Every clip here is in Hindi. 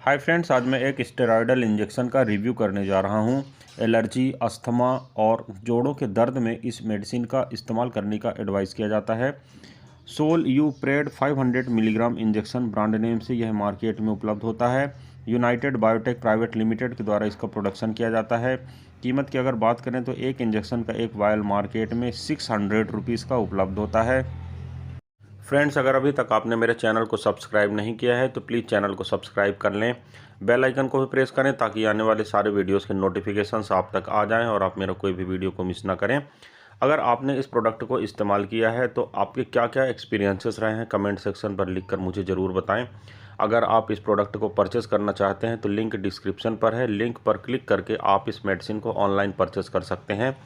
हाय फ्रेंड्स, आज मैं एक स्टेरॉयडल इंजेक्शन का रिव्यू करने जा रहा हूं। एलर्जी, अस्थमा और जोड़ों के दर्द में इस मेडिसिन का इस्तेमाल करने का एडवाइस किया जाता है। सोल यू प्रेड 500 मिलीग्राम इंजेक्शन ब्रांड नेम से यह मार्केट में उपलब्ध होता है। यूनाइटेड बायोटेक प्राइवेट लिमिटेड के द्वारा इसका प्रोडक्शन किया जाता है। कीमत की अगर बात करें तो एक इंजेक्शन का एक वायल मार्केट में 600 रुपीज़ का उपलब्ध होता है। फ्रेंड्स, अगर अभी तक आपने मेरे चैनल को सब्सक्राइब नहीं किया है तो प्लीज़ चैनल को सब्सक्राइब कर लें। बेल आइकन को भी प्रेस करें ताकि आने वाले सारे वीडियोस के नोटिफिकेशंस आप तक आ जाएं और आप मेरा कोई भी वीडियो को मिस ना करें। अगर आपने इस प्रोडक्ट को इस्तेमाल किया है तो आपके क्या क्या एक्सपीरियंसेस रहे हैं कमेंट सेक्शन पर लिखकर मुझे ज़रूर बताएं। अगर आप इस प्रोडक्ट को परचेज़ करना चाहते हैं तो लिंक डिस्क्रिप्शन पर है, लिंक पर क्लिक करके आप इस मेडिसिन को ऑनलाइन परचेज़ कर सकते हैं।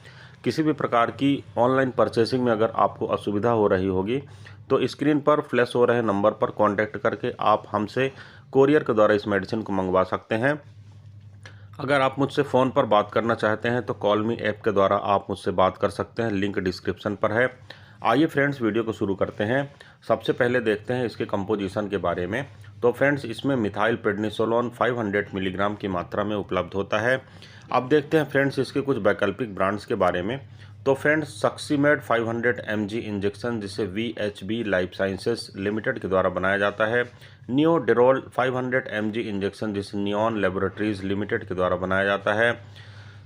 किसी भी प्रकार की ऑनलाइन परचेसिंग में अगर आपको असुविधा हो रही होगी तो स्क्रीन पर फ्लैश हो रहे नंबर पर कांटेक्ट करके आप हमसे कोरियर के द्वारा इस मेडिसिन को मंगवा सकते हैं। अगर आप मुझसे फ़ोन पर बात करना चाहते हैं तो कॉल मी ऐप के द्वारा आप मुझसे बात कर सकते हैं, लिंक डिस्क्रिप्शन पर है। आइए फ्रेंड्स, वीडियो को शुरू करते हैं। सबसे पहले देखते हैं इसके कंपोजिशन के बारे में। तो फ्रेंड्स, इसमें मिथाइल प्रेडनिसोलोन 500 मिलीग्राम की मात्रा में उपलब्ध होता है। अब देखते हैं फ्रेंड्स इसके कुछ वैकल्पिक ब्रांड्स के बारे में। तो फ्रेंड्स, सक्सीमेड 500 mg इंजेक्शन जिसे VHB लाइफ साइंसेस लिमिटेड के द्वारा बनाया जाता है। नियोडेरोल 500 mg इंजेक्शन जिसे नियॉन लेबोरेटरीज लिमिटेड के द्वारा बनाया जाता है।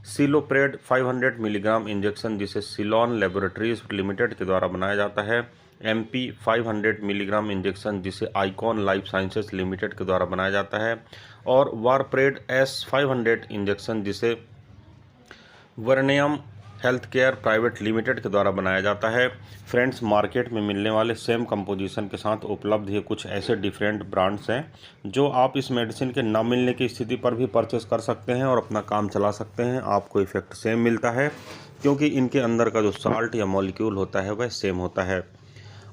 सिलोप्रेड 500 मिलीग्राम इंजेक्शन जिसे सिलोन लेबोरेटरीज लिमिटेड के द्वारा बनाया जाता है। MP 500 मिलीग्राम इंजेक्शन जिसे आइकॉन लाइफ साइंसेस लिमिटेड के द्वारा बनाया जाता है। और वारप्रेड S 500 इंजेक्शन जिसे वर्नेयम हेल्थ केयर प्राइवेट लिमिटेड के द्वारा बनाया जाता है। फ्रेंड्स, मार्केट में मिलने वाले सेम कंपोजिशन के साथ उपलब्ध ये कुछ ऐसे डिफरेंट ब्रांड्स हैं जो आप इस मेडिसिन के ना मिलने की स्थिति पर भी परचेस कर सकते हैं और अपना काम चला सकते हैं। आपको इफेक्ट सेम मिलता है क्योंकि इनके अंदर का जो साल्ट या मॉलिक्यूल होता है वह सेम होता है।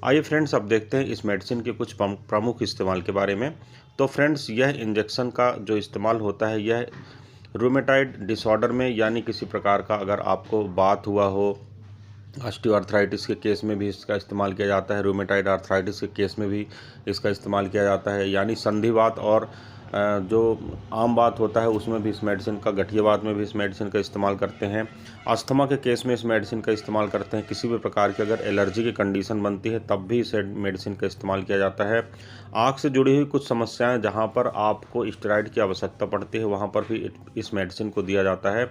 आइए फ्रेंड्स, अब देखते हैं इस मेडिसिन के कुछ प्रमुख इस्तेमाल के बारे में। तो फ्रेंड्स, यह इंजेक्शन का जो इस्तेमाल होता है यह रूमेटाइड डिसऑर्डर में, यानी किसी प्रकार का अगर आपको बात हुआ हो, ऑस्टियोआर्थराइटिस के केस में भी इसका इस्तेमाल किया जाता है। रूमेटाइड आर्थराइटिस के केस में भी इसका इस्तेमाल किया जाता है, यानी संधिवात और जो आम बात होता है उसमें भी इस मेडिसिन का, गठियावात में भी इस मेडिसिन का इस्तेमाल करते हैं। अस्थमा के केस में इस मेडिसिन का इस्तेमाल करते हैं। किसी भी प्रकार की अगर एलर्जी की कंडीशन बनती है तब भी इस मेडिसिन का इस्तेमाल किया जाता है। आँख से जुड़ी हुई कुछ समस्याएं जहां पर आपको स्टेरॉइड की आवश्यकता पड़ती है वहां पर भी इस मेडिसिन को दिया जाता है।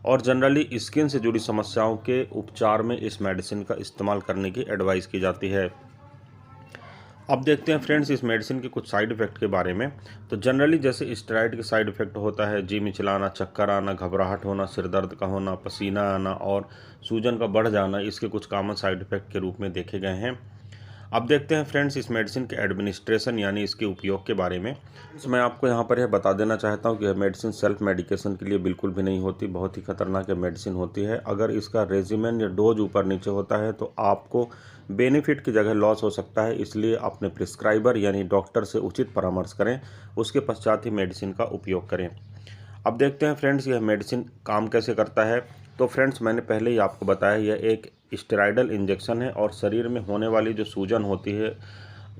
और जनरली स्किन से जुड़ी समस्याओं के उपचार में इस मेडिसिन का इस्तेमाल करने की एडवाइस की जाती है। अब देखते हैं फ्रेंड्स इस मेडिसिन के कुछ साइड इफ़ेक्ट के बारे में। तो जनरली जैसे स्टेरॉइड के साइड इफ़ेक्ट होता है जी मिचलाना, चक्कर आना, घबराहट होना, सिर दर्द का होना, पसीना आना और सूजन का बढ़ जाना, इसके कुछ कॉमन साइड इफ़ेक्ट के रूप में देखे गए हैं। अब देखते हैं फ्रेंड्स इस मेडिसिन के एडमिनिस्ट्रेशन यानी इसके उपयोग के बारे में। मैं आपको यहाँ पर यह बता देना चाहता हूँ कि यह मेडिसिन सेल्फ मेडिकेशन के लिए बिल्कुल भी नहीं होती, बहुत ही खतरनाक मेडिसिन होती है। अगर इसका रेजिमेन या डोज ऊपर नीचे होता है तो आपको बेनिफिट की जगह लॉस हो सकता है, इसलिए अपने प्रिस्क्राइबर यानी डॉक्टर से उचित परामर्श करें, उसके पश्चात ही मेडिसिन का उपयोग करें। अब देखते हैं फ्रेंड्स यह मेडिसिन काम कैसे करता है। तो फ्रेंड्स, मैंने पहले ही आपको बताया यह एक स्टेरॉयडल इंजेक्शन है और शरीर में होने वाली जो सूजन होती है,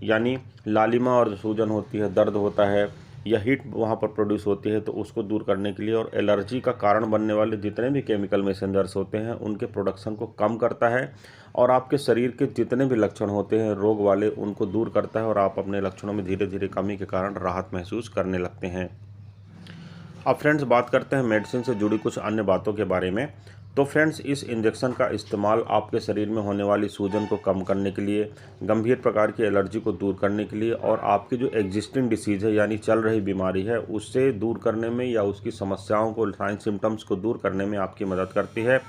यानी लालिमा और जो सूजन होती है, दर्द होता है या हीट वहाँ पर प्रोड्यूस होती है, तो उसको दूर करने के लिए और एलर्जी का कारण बनने वाले जितने भी केमिकल मैसेंजर्स होते हैं उनके प्रोडक्शन को कम करता है और आपके शरीर के जितने भी लक्षण होते हैं रोग वाले उनको दूर करता है और आप अपने लक्षणों में धीरे धीरे कमी के कारण राहत महसूस करने लगते हैं। अब फ्रेंड्स, बात करते हैं मेडिसिन से जुड़ी कुछ अन्य बातों के बारे में। तो फ्रेंड्स, इस इंजेक्शन का इस्तेमाल आपके शरीर में होने वाली सूजन को कम करने के लिए, गंभीर प्रकार की एलर्जी को दूर करने के लिए और आपकी जो एग्जिस्टिंग डिसीज़ है यानी चल रही बीमारी है उससे दूर करने में या उसकी समस्याओं को, साइन सिम्टम्स को दूर करने में आपकी मदद करती है।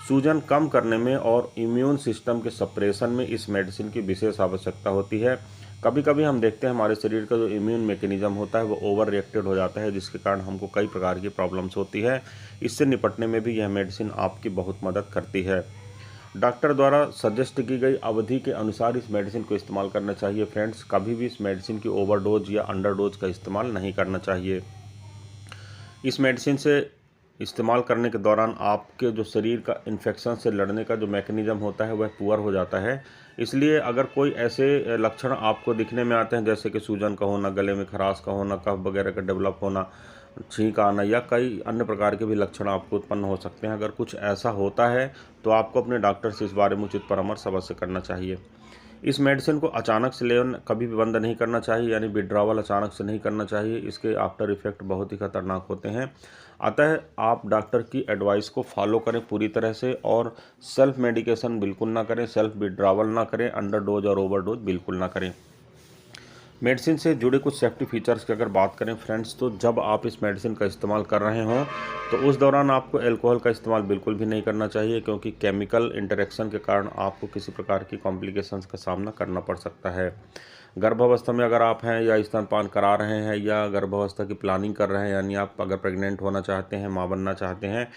सूजन कम करने में और इम्यून सिस्टम के सप्रेशन में इस मेडिसिन की विशेष आवश्यकता होती है। कभी कभी हम देखते हैं हमारे शरीर का जो इम्यून मैकेनिज्म होता है वो ओवर रिएक्टेड हो जाता है, जिसके कारण हमको कई प्रकार की प्रॉब्लम्स होती है। इससे निपटने में भी यह मेडिसिन आपकी बहुत मदद करती है। डॉक्टर द्वारा सजेस्ट की गई अवधि के अनुसार इस मेडिसिन को इस्तेमाल करना चाहिए। फ्रेंड्स, कभी भी इस मेडिसिन की ओवरडोज या अंडरडोज का इस्तेमाल नहीं करना चाहिए। इस मेडिसिन से इस्तेमाल करने के दौरान आपके जो शरीर का इन्फेक्शन से लड़ने का जो मैकेनिज़्म होता है वह पुअर हो जाता है। इसलिए अगर कोई ऐसे लक्षण आपको दिखने में आते हैं, जैसे कि सूजन का होना, गले में खराश का होना, कफ वगैरह का डेवलप होना, छींक आना या कई अन्य प्रकार के भी लक्षण आपको उत्पन्न हो सकते हैं, अगर कुछ ऐसा होता है तो आपको अपने डॉक्टर से इस बारे में उचित परामर्श अवश्य करना चाहिए। इस मेडिसिन को अचानक से लेना कभी भी बंद नहीं करना चाहिए, यानी विड्रॉवल अचानक से नहीं करना चाहिए। इसके आफ्टर इफेक्ट बहुत ही खतरनाक होते हैं। अतः आप डॉक्टर की एडवाइस को फॉलो करें पूरी तरह से, और सेल्फ मेडिकेशन बिल्कुल ना करें, सेल्फ विड्रॉवल ना करें, अंडर डोज और ओवरडोज बिल्कुल ना करें। मेडिसिन से जुड़े कुछ सेफ्टी फीचर्स की अगर बात करें फ्रेंड्स, तो जब आप इस मेडिसिन का इस्तेमाल कर रहे हों तो उस दौरान आपको अल्कोहल का इस्तेमाल बिल्कुल भी नहीं करना चाहिए, क्योंकि केमिकल इंटरेक्शन के कारण आपको किसी प्रकार की कॉम्प्लिकेशंस का सामना करना पड़ सकता है। गर्भावस्था में अगर आप हैं या स्तनपान करा रहे हैं या गर्भावस्था की प्लानिंग कर रहे हैं, यानी आप अगर प्रेग्नेंट होना चाहते हैं, माँ बनना चाहते हैं,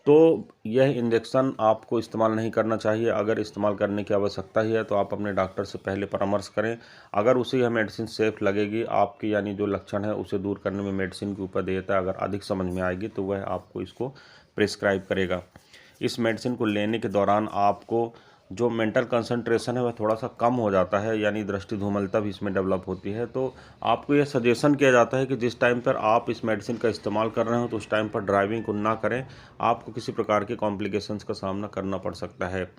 तो यह इंजेक्शन आपको इस्तेमाल नहीं करना चाहिए। अगर इस्तेमाल करने की आवश्यकता ही है तो आप अपने डॉक्टर से पहले परामर्श करें। अगर उसे यह मेडिसिन सेफ लगेगी, आपकी यानी जो लक्षण है उसे दूर करने में मेडिसिन की उपदेयता अगर अधिक समझ में आएगी, तो वह आपको इसको प्रिस्क्राइब करेगा। इस मेडिसिन को लेने के दौरान आपको जो मेंटल कंसंट्रेशन है वह थोड़ा सा कम हो जाता है, यानी दृष्टि धूमलता भी इसमें डेवलप होती है। तो आपको यह सजेशन किया जाता है कि जिस टाइम पर आप इस मेडिसिन का इस्तेमाल कर रहे हो तो उस टाइम पर ड्राइविंग को ना करें, आपको किसी प्रकार के कॉम्प्लिकेशंस का सामना करना पड़ सकता है।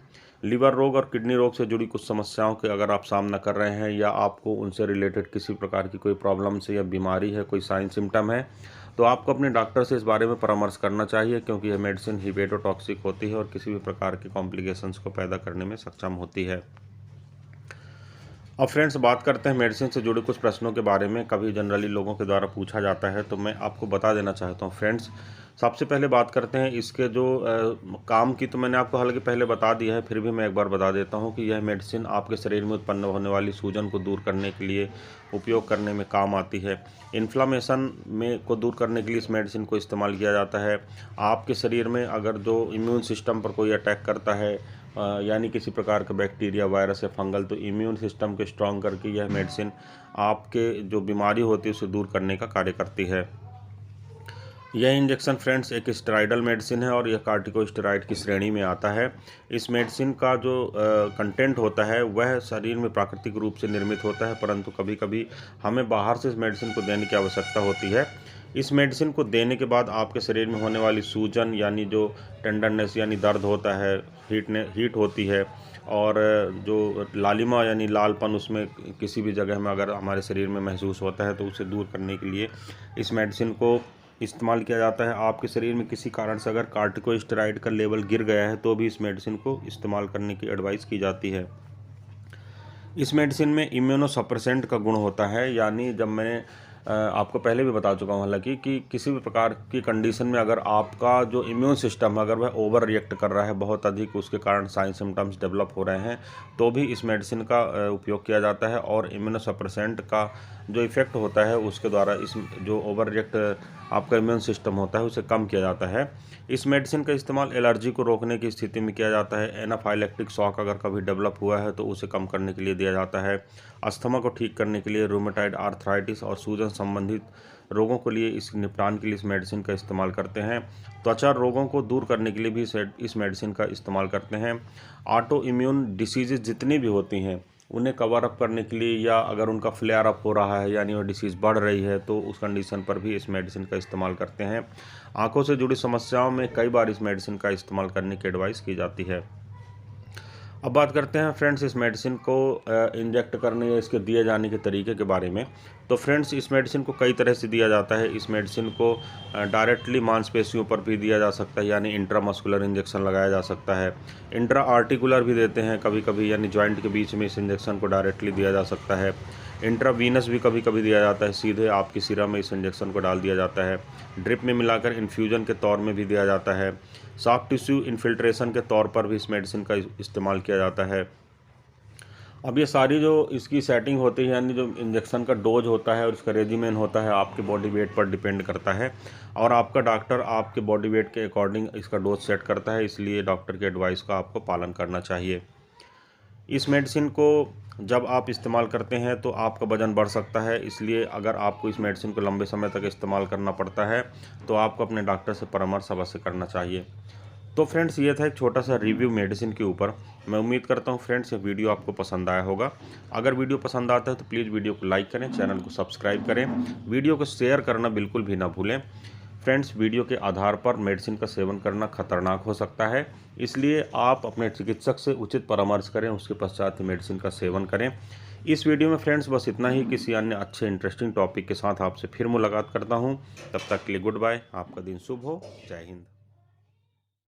लीवर रोग और किडनी रोग से जुड़ी कुछ समस्याओं के अगर आप सामना कर रहे हैं या आपको उनसे रिलेटेड किसी प्रकार की कोई प्रॉब्लम से या बीमारी है, कोई साइन सिम्टम है, तो आपको अपने डॉक्टर से इस बारे में परामर्श करना चाहिए, क्योंकि यह मेडिसिन हिपेटोटॉक्सिक होती है और किसी भी प्रकार के कॉम्प्लिकेशंस को पैदा करने में सक्षम होती है। अब फ्रेंड्स बात करते हैं मेडिसिन से जुड़े कुछ प्रश्नों के बारे में, कभी जनरली लोगों के द्वारा पूछा जाता है, तो मैं आपको बता देना चाहता हूँ फ्रेंड्स। सबसे पहले बात करते हैं इसके जो काम की, तो मैंने आपको हालांकि पहले बता दिया है, फिर भी मैं एक बार बता देता हूँ कि यह मेडिसिन आपके शरीर में उत्पन्न होने वाली सूजन को दूर करने के लिए उपयोग करने में काम आती है। इन्फ्लामेशन को दूर करने के लिए इस मेडिसिन को इस्तेमाल किया जाता है। आपके शरीर में अगर जो इम्यून सिस्टम पर कोई अटैक करता है, यानी किसी प्रकार का बैक्टीरिया, वायरस या फंगल, तो इम्यून सिस्टम को स्ट्रॉन्ग करके यह मेडिसिन आपके जो बीमारी होती है उसे दूर करने का कार्य करती है। यह इंजेक्शन फ्रेंड्स एक स्टेरॉइडल मेडिसिन है और यह कार्टिकोस्टेरॉइड की श्रेणी में आता है। इस मेडिसिन का जो कंटेंट होता है वह शरीर में प्राकृतिक रूप से निर्मित होता है, परंतु कभी कभी हमें बाहर से इस मेडिसिन को देने की आवश्यकता होती है। इस मेडिसिन को देने के बाद आपके शरीर में होने वाली सूजन, यानी जो टेंडरनेस यानी दर्द होता है, हीट होती है, और जो लालिमा यानी लालपन उसमें किसी भी जगह में अगर हमारे शरीर में महसूस होता है, तो उसे दूर करने के लिए इस मेडिसिन को इस्तेमाल किया जाता है। आपके शरीर में किसी कारण से अगर कार्टिकोस्टेरॉइड का लेवल गिर गया है तो भी इस मेडिसिन को इस्तेमाल करने की एडवाइस की जाती है। इस मेडिसिन में इम्यूनोसप्रेसेंट का गुण होता है, यानी जब मैंने आपको पहले भी बता चुका हूँ हालांकि कि किसी भी प्रकार की कंडीशन में अगर आपका जो इम्यून सिस्टम अगर वह ओवर रिएक्ट कर रहा है बहुत अधिक, उसके कारण साइन सिम्टम्स डेवलप हो रहे हैं, तो भी इस मेडिसिन का उपयोग किया जाता है। और इम्यूनोसप्रेसेंट का जो इफेक्ट होता है उसके द्वारा इस जो ओवर रिएक्ट आपका इम्यून सिस्टम होता है उसे कम किया जाता है। इस मेडिसिन का इस्तेमाल एलर्जी को रोकने की स्थिति में किया जाता है। एनाफाइलेक्टिक शॉक अगर कभी डेवलप हुआ है तो उसे कम करने के लिए दिया जाता है। अस्थमा को ठीक करने के लिए, रूमेटाइड आर्थराइटिस और सूजन संबंधित रोगों के लिए इस निपटान के लिए इस मेडिसिन का इस्तेमाल करते हैं। त्वचा रोगों को दूर करने के लिए भी इस मेडिसिन का इस्तेमाल करते हैं। ऑटो इम्यून डिसीजेज जितनी भी होती हैं उन्हें कवर अप करने के लिए, या अगर उनका फ्लेयर अप हो रहा है यानी वह डिसीज़ बढ़ रही है, तो उस कंडीशन पर भी इस मेडिसिन का इस्तेमाल करते हैं। आंखों से जुड़ी समस्याओं में कई बार इस मेडिसिन का इस्तेमाल करने की एडवाइस की जाती है। अब बात करते हैं फ्रेंड्स इस मेडिसिन को इंजेक्ट करने या इसके दिए जाने के तरीके के बारे में। तो फ्रेंड्स इस मेडिसिन को कई तरह से दिया जाता है। इस मेडिसिन को डायरेक्टली मांसपेशियों पर भी दिया जा सकता है, यानी इंट्रामस्कुलर इंजेक्शन लगाया जा सकता है। इंट्रा आर्टिकुलर भी देते हैं कभी कभी, यानी जॉइंट के बीच में इस इंजेक्शन को डायरेक्टली दिया जा सकता है। इंट्रावीनस भी कभी कभी दिया जाता है, सीधे आपकी सिरा में इस इंजेक्शन को डाल दिया जाता है। ड्रिप में मिलाकर इन्फ्यूजन के तौर में भी दिया जाता है। सॉफ्ट टिश्यू इन्फिल्ट्रेशन के तौर पर भी इस मेडिसिन का इस्तेमाल किया जाता है। अब ये सारी जो इसकी सेटिंग होती है, यानी जो इंजेक्शन का डोज होता है और इसका रेजिमेन होता है, आपके बॉडी वेट पर डिपेंड करता है, और आपका डॉक्टर आपके बॉडी वेट के अकॉर्डिंग इसका डोज सेट करता है। इसलिए डॉक्टर के एडवाइस का आपको पालन करना चाहिए। इस मेडिसिन को जब आप इस्तेमाल करते हैं तो आपका वज़न बढ़ सकता है। इसलिए अगर आपको इस मेडिसिन को लंबे समय तक इस्तेमाल करना पड़ता है तो आपको अपने डॉक्टर से परामर्श अवश्य करना चाहिए। तो फ्रेंड्स, ये था एक छोटा सा रिव्यू मेडिसिन के ऊपर। मैं उम्मीद करता हूँ फ्रेंड्स ये वीडियो आपको पसंद आया होगा। अगर वीडियो पसंद आता है तो प्लीज़ वीडियो को लाइक करें, चैनल को सब्सक्राइब करें, वीडियो को शेयर करना बिल्कुल भी ना भूलें। फ्रेंड्स, वीडियो के आधार पर मेडिसिन का सेवन करना खतरनाक हो सकता है, इसलिए आप अपने चिकित्सक से उचित परामर्श करें, उसके पश्चात ही मेडिसिन का सेवन करें। इस वीडियो में फ्रेंड्स बस इतना ही। किसी अन्य अच्छे इंटरेस्टिंग टॉपिक के साथ आपसे फिर मुलाकात करता हूं। तब तक के लिए गुड बाय। आपका दिन शुभ हो। जय हिंद।